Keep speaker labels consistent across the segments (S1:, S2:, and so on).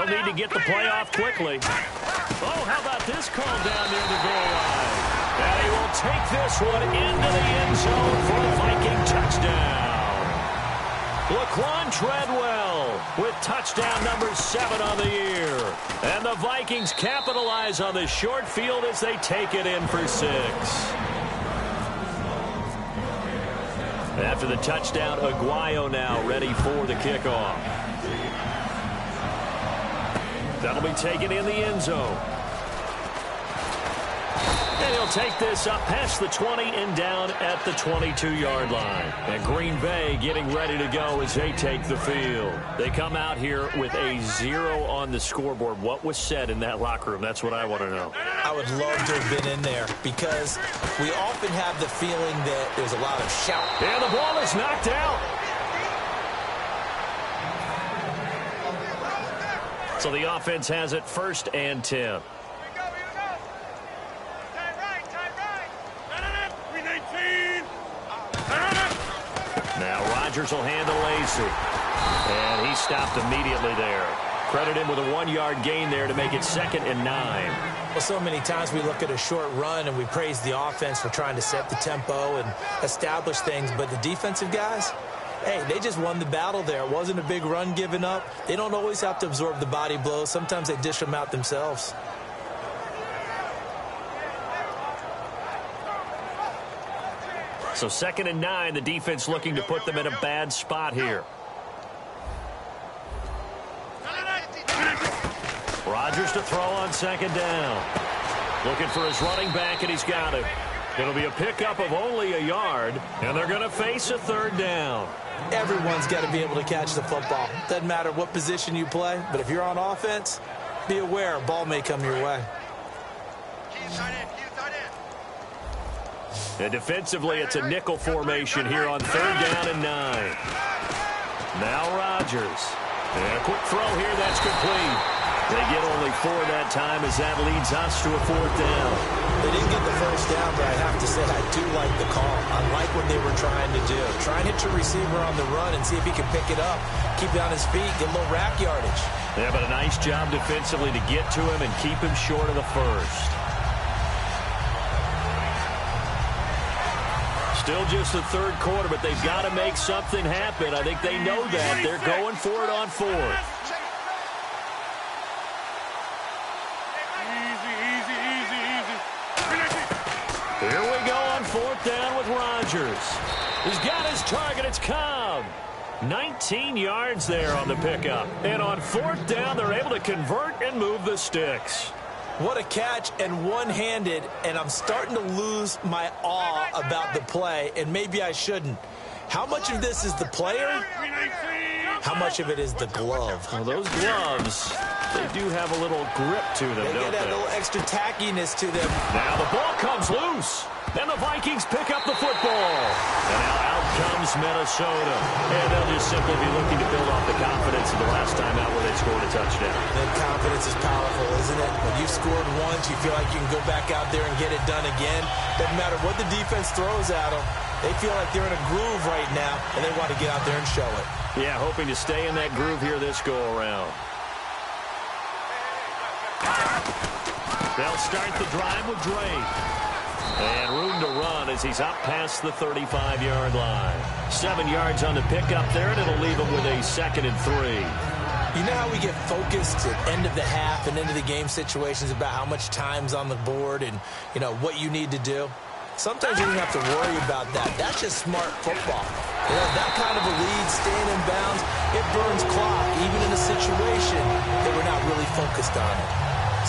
S1: They'll need to get the play off quickly. Oh, how about this call down near the goal line? And he will take this one into the end zone for a Viking touchdown. Laquan Treadwell with touchdown number 7 on the year. And the Vikings capitalize on the short field as they take it in for 6. After the touchdown, Aguayo now ready for the kickoff. That'll be taken in the end zone. And he'll take this up past the 20 and down at the 22-yard line. And Green Bay getting ready to go as they take the field. They come out here with a 0 on the scoreboard. What was said in that locker room? That's what I want to know.
S2: I would love to have been in there because we often have the feeling that there's a lot of shout.
S1: And the ball is knocked out. So the offense has it 1st and 10. Now Rodgers will hand to Lacy. And he stopped immediately there. Credit him with a 1-yard gain there to make it 2nd and 9.
S2: Well, so many times we look at a short run and we praise the offense for trying to set the tempo and establish things. But the defensive guys, hey, they just won the battle there. It wasn't a big run given up. They don't always have to absorb the body blows. Sometimes they dish them out themselves.
S1: So 2nd and 9, the defense looking to put them in a bad spot here. Rodgers to throw on 2nd down. Looking for his running back, and he's got it. It'll be a pickup of only a yard, and they're going to face a 3rd down.
S2: Everyone's got to be able to catch the football. Doesn't matter what position you play, but if you're on offense, be aware a ball may come your way.
S1: And defensively, it's a nickel formation here on 3rd down and 9. Now Rodgers. And a quick throw here, that's complete. They get only 4 that time as that leads us to a 4th down.
S2: They didn't get the 1st down, but I have to say I do like the call. I like what they were trying to do. Try and hit your receiver on the run and see if he can pick it up. Keep it on his feet, get a little rack yardage.
S1: Yeah, but a nice job defensively to get to him and keep him short of the 1st. Still just the 3rd quarter, but they've got to make something happen. I think they know that. They're going for it on 4th. Here we go on 4th down with Rodgers. He's got his target. It's Cobb. 19 yards there on the pickup. And on 4th down, they're able to convert and move the sticks.
S2: What a catch, and one-handed, and I'm starting to lose my awe about the play, and maybe I shouldn't. How much of this is the player? How much of it is the glove?
S1: Well, those gloves, they do have a little grip to them,
S2: They
S1: don't
S2: get
S1: they?
S2: a little extra tackiness to them.
S1: Now the ball comes loose, and the Vikings pick up the football. And now out comes Minnesota. And they'll just simply be looking to build off the confidence of the last time out where they scored a touchdown.
S2: That confidence is powerful, isn't it? When you've scored once, you feel like you can go back out there and get it done again. Doesn't matter what the defense throws at them. They feel like they're in a groove right now, and they want to get out there and show it.
S1: Yeah, hoping to stay in that groove here this go-around. They'll start the drive with Drake. And room to run as he's up past the 35-yard line. 7 yards on the pickup there, and it'll leave him with a 2nd and 3.
S2: You know how we get focused at end of the half and into the game situations about how much time's on the board and, you know, what you need to do? Sometimes you don't have to worry about that. That's just smart football. You know, that kind of a lead, staying in bounds, it burns clock, even in a situation that we're not really focused on it.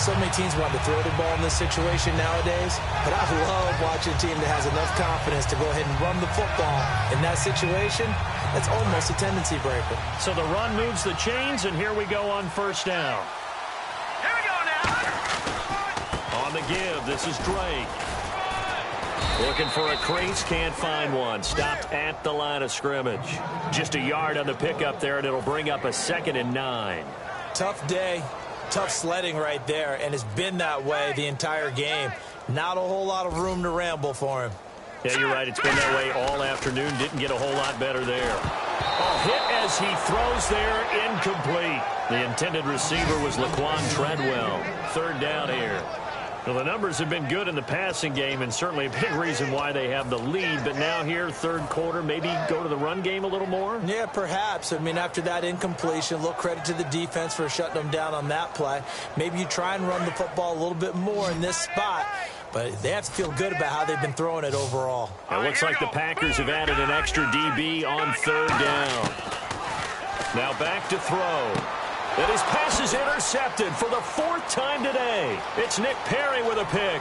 S2: So many teams want to throw the ball in this situation nowadays, but I love watching a team that has enough confidence to go ahead and run the football. In that situation, that's almost a tendency breaker.
S1: So the run moves the chains, and here we go on 1st down.
S3: Here we go now.
S1: On the give, this is Drake. Looking for a crease, can't find one. Stopped at the line of scrimmage. Just a yard on the pickup there, and it'll bring up a 2nd and 9.
S2: Tough day. Tough sledding right there, and it's been that way the entire game. Not a whole lot of room to ramble for him.
S1: Yeah, you're right. It's been that way all afternoon. Didn't get a whole lot better there. Oh, hit as he throws there, incomplete. The intended receiver was Laquan Treadwell. Third down here. Well, the numbers have been good in the passing game, and certainly a big reason why they have the lead. But now here, third quarter, maybe go to the run game a little more?
S2: Yeah, perhaps. I mean, after that incompletion, a little credit to the defense for shutting them down on that play. Maybe you try and run the football a little bit more in this spot. But they have to feel good about how they've been throwing it overall.
S1: It looks like the Packers have added an extra DB on third down. Now back to throw. And his pass is intercepted for the fourth time today. It's Nick Perry with a pick.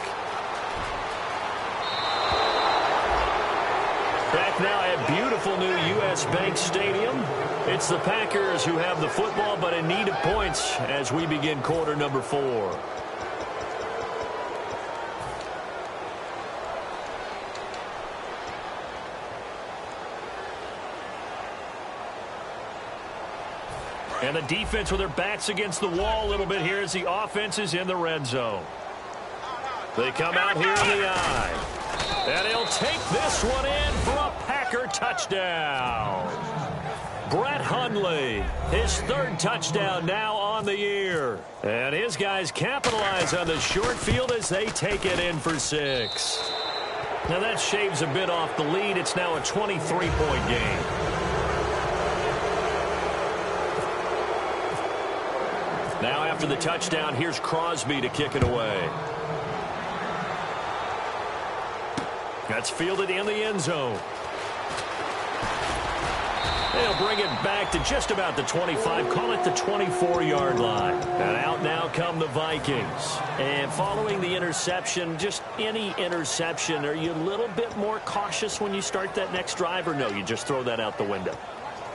S1: Back now at beautiful new U.S. Bank Stadium. It's the Packers who have the football, but in need of points as we begin quarter number 4. And the defense with their backs against the wall a little bit here as the offense is in the red zone. They come out here in the eye. And he'll take this one in for a Packer touchdown. Brett Hundley, his third touchdown now on the year. And his guys capitalize on the short field as they take it in for 6. Now that shaves a bit off the lead. It's now a 23-point game. Now after the touchdown, here's Crosby to kick it away. That's fielded in the end zone. They'll bring it back to just about the 25, call it the 24-yard line. And out now come the Vikings. And following the interception, just any interception, are you a little bit more cautious when you start that next drive, or no, you just throw that out the window?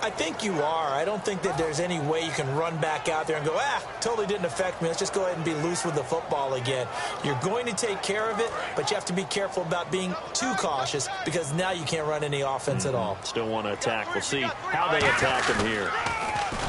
S2: I think you are. I don't think that there's any way you can run back out there and go, totally didn't affect me. Let's just go ahead and be loose with the football again. You're going to take care of it, but you have to be careful about being too cautious because now you can't run any offense at all.
S1: Still want to attack. We'll see how they attack him here.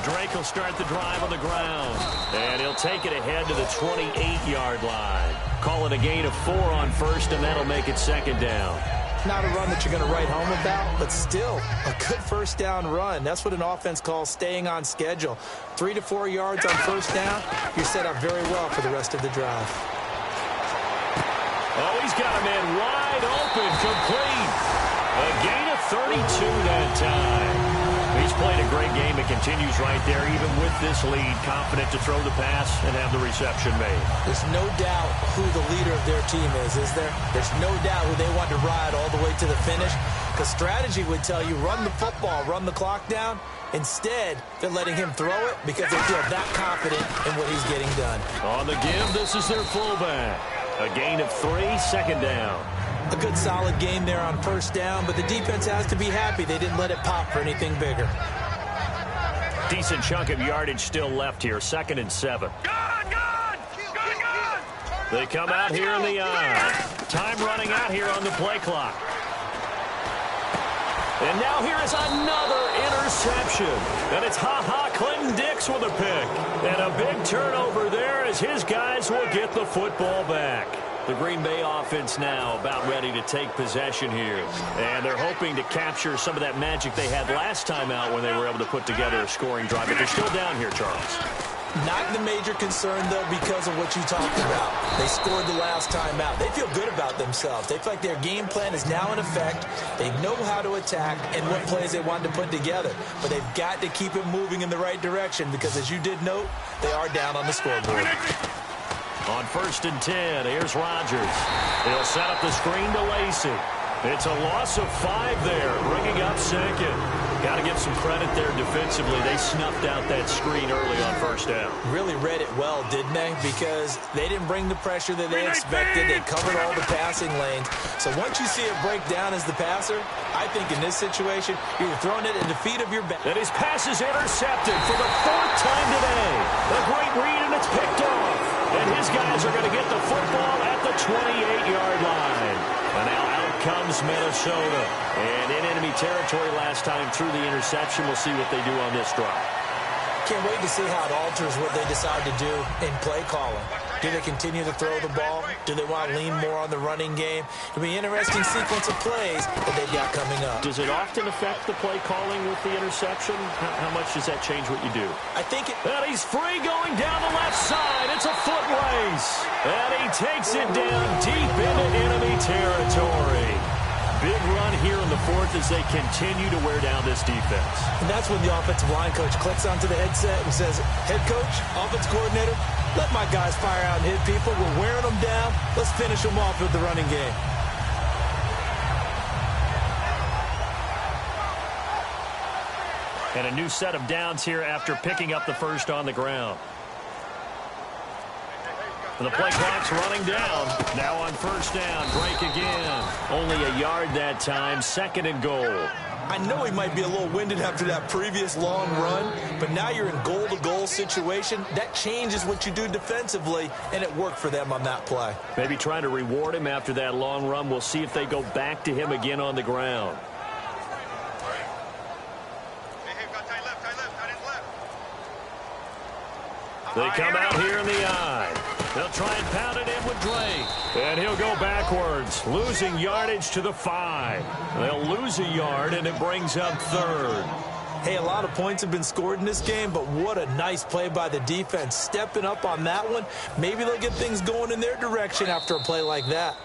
S1: Drake will start the drive on the ground, and he'll take it ahead to the 28-yard line. Call it a gain of 4 on first, and that'll make it second down.
S2: Not a run that you're going to write home about, but still a good first down run. That's what an offense calls staying on schedule. 3 to 4 yards on first down, you're set up very well for the rest of the drive.
S1: Oh, he's got a man wide open, complete. A gain of 32 that time. He's played a great game. It continues right there, even with this lead, confident to throw the pass and have the reception made.
S2: There's no doubt who the leader of their team is there? There's no doubt who they want to ride all the way to the finish. Because strategy would tell you, run the football, run the clock down. Instead, they're letting him throw it because they feel that confident in what he's getting done.
S1: On the give, this is their fullback. A gain of 3, second down.
S2: A good solid game there on first down, but the defense has to be happy they didn't let it pop for anything bigger.
S1: Decent chunk of yardage still left here, 2nd and 7. They come out here in the eye. Time running out here on the play clock. And now here is another interception. And it's Clinton Dix with a pick. And a big turnover there as his guys will get the football back. The Green Bay offense now about ready to take possession here. And they're hoping to capture some of that magic they had last time out when they were able to put together a scoring drive. But they're still down here, Charles.
S2: Not the major concern, though, because of what you talked about. They scored the last time out. They feel good about themselves. They feel like their game plan is now in effect. They know how to attack and what plays they want to put together. But they've got to keep it moving in the right direction because, as you did note, they are down on the scoreboard.
S1: On 1st and 10, here's Rodgers. He'll set up the screen to Lacey. It's a loss of 5 there, bringing up 2nd. Got to give some credit there defensively. They snuffed out that screen early on first down.
S2: Really read it well, didn't they? Because they didn't bring the pressure that they expected. They covered all the passing lanes. So once you see it break down as the passer, I think in this situation, you're throwing it at the feet of your back.
S1: And his pass is intercepted for the 4th time today. A great read, and it's picked off. And his guys are going to get the football at the 28-yard line. And now out comes Minnesota. And in enemy territory last time through the interception. We'll see what they do on this drive.
S2: Can't wait to see how it alters what they decide to do in play calling. Do they continue to throw the ball? Do they want to lean more on the running game? It'll be an interesting sequence of plays that they've got coming up.
S1: Does it often affect the play calling with the interception? How much does that change what you do?
S2: I think it...
S1: And he's free going down the left side. It's a foot race. And he takes it down deep into enemy territory. Big run here in the fourth as they continue to wear down this defense.
S2: And that's when the offensive line coach clicks onto the headset and says, head coach, offense coordinator, let my guys fire out and hit people. We're wearing them down. Let's finish them off with the running game.
S1: And a new set of downs here after picking up the first on the ground. The play clock's running down. Now on first down, break again. Only a yard that time, 2nd and goal.
S2: I know he might be a little winded after that previous long run, but now you're in goal-to-goal situation. That changes what you do defensively, and it worked for them on that play.
S1: Maybe trying to reward him after that long run. We'll see if they go back to him again on the ground. They come out here in the eye. They'll try and pound it in with Drake. And he'll go backwards, losing yardage to the 5. They'll lose a yard, and it brings up 3rd.
S2: Hey, a lot of points have been scored in this game, but what a nice play by the defense. Stepping up on that one. Maybe they'll get things going in their direction after a play like that.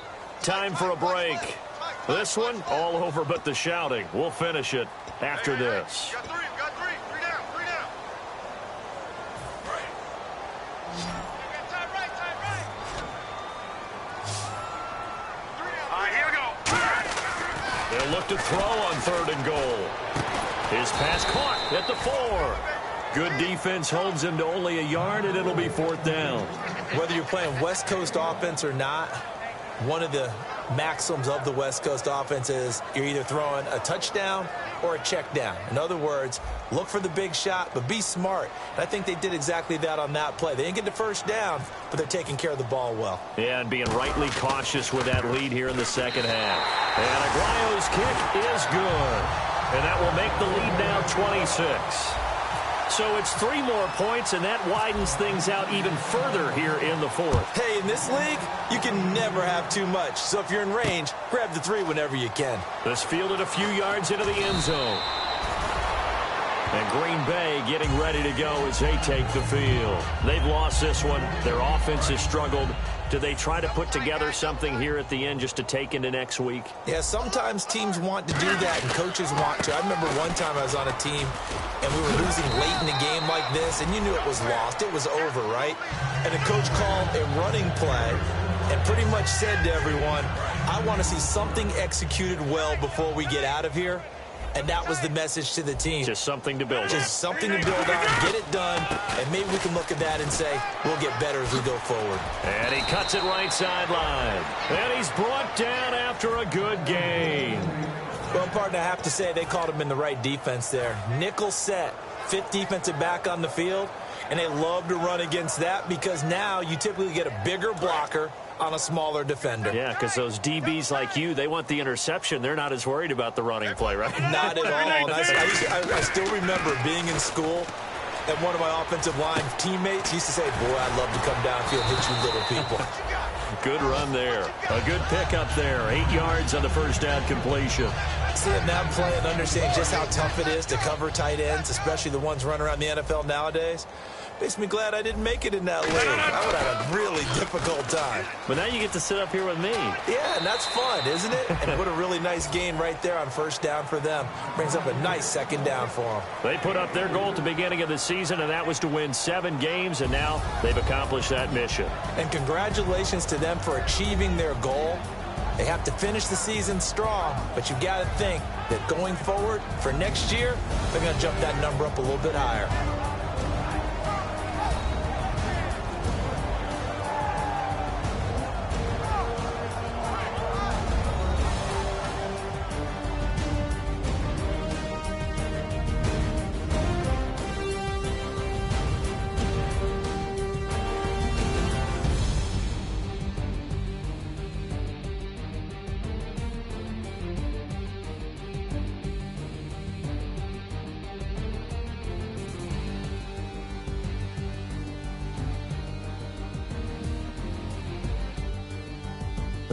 S1: Time for a break. This one, all over but the shouting. We'll finish it after this. They'll look to throw on 3rd and goal. His pass caught at the 4. Good defense holds him to only a yard, and it'll be 4th down.
S2: Whether you're playing West Coast offense or not, one of the maxims of the West Coast offense is you're either throwing a touchdown or a check down. In other words, look for the big shot, but be smart. And I think they did exactly that on that play. They didn't get the first down, but they're taking care of the ball well.
S1: Yeah, and being rightly cautious with that lead here in the second half. And Aguayo's kick is good. And that will make the lead now 26. So it's 3 more points, and that widens things out even further here in the 4th.
S2: Hey, in this league, you can never have too much. So if you're in range, grab the 3 whenever you can.
S1: This fielded a few yards into the end zone. And Green Bay getting ready to go as they take the field. They've lost this one. Their offense has struggled. Do they try to put together something here at the end just to take into next week?
S2: Yeah, sometimes teams want to do that, and coaches want to. I remember one time I was on a team, and we were losing late in the game like this, and you knew it was lost. It was over, right? And the coach called a running play and pretty much said to everyone, I want to see something executed well before we get out of here. And that was the message to the team.
S1: Just something to build on.
S2: Just something to build on, get it done, and maybe we can look at that and say, we'll get better as we go forward.
S1: And he cuts it right sideline. And he's brought down after a good gain.
S2: Well, partner, I have to say, they called him in the right defense there. Nickel set, 5th defensive back on the field, and they love to run against that because now you typically get a bigger blocker on a smaller defender.
S1: Yeah, because those DBs like you, they want the interception. They're not as worried about the running play, right?
S2: Not at all. I still remember being in school, and one of my offensive line teammates used to say, boy, I'd love to come downfield and hit you little people.
S1: Good run there. A good pickup there. 8 yards on the first down completion.
S2: Seeing that play and understanding just how tough it is to cover tight ends, especially the ones running around the NFL nowadays, makes me glad I didn't make it in that league. I would have had a really difficult time.
S1: But now you get to sit up here with me.
S2: Yeah, and that's fun, isn't it? And what a really nice gain right there on first down for them. Brings up a nice 2nd down for them.
S1: They put up their goal at the beginning of the season, and that was to win 7 games, and now they've accomplished that mission.
S2: And congratulations to them for achieving their goal. They have to finish the season strong, but you've got to think that going forward for next year, they're going to jump that number up a little bit higher.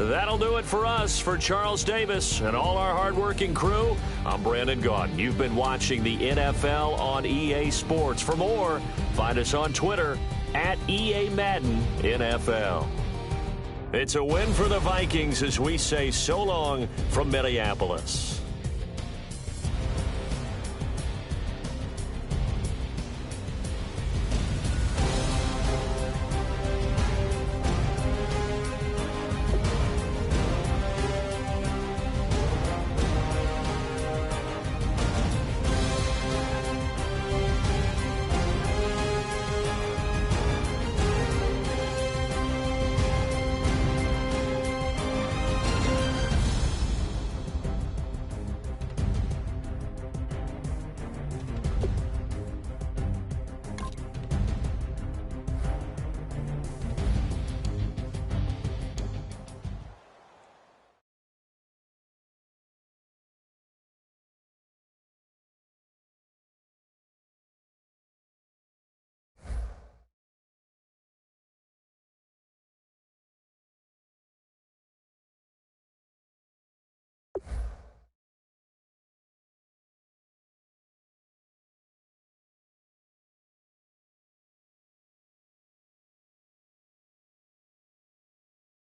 S1: That'll do it for us. For Charles Davis and all our hardworking crew, I'm Brandon Gaudin. You've been watching the NFL on EA Sports. For more, find us on Twitter at EA Madden NFL. It's a win for the Vikings as we say so long from Minneapolis.